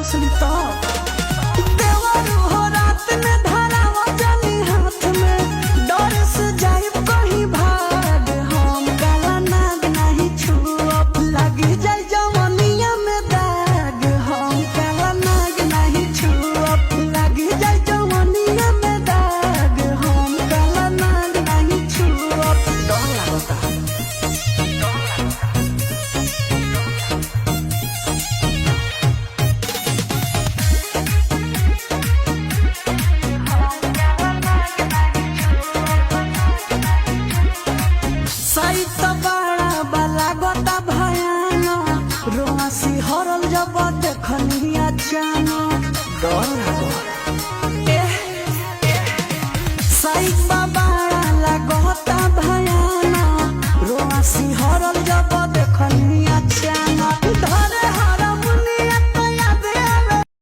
असली तो देवरू हो रात में धरावा जानी हाथ में डर से जाइब कहीं भाग हम काला नाग नहीं छुअब लगी जाए जवनिया में दाग हम काला नाग नहीं छुअब लगी जाए जवनिया में दाग हम काला नाग नहीं छुअब डर लगता बड़ा भयानक रोसी हरल जब देखनिया जानो डर लागो।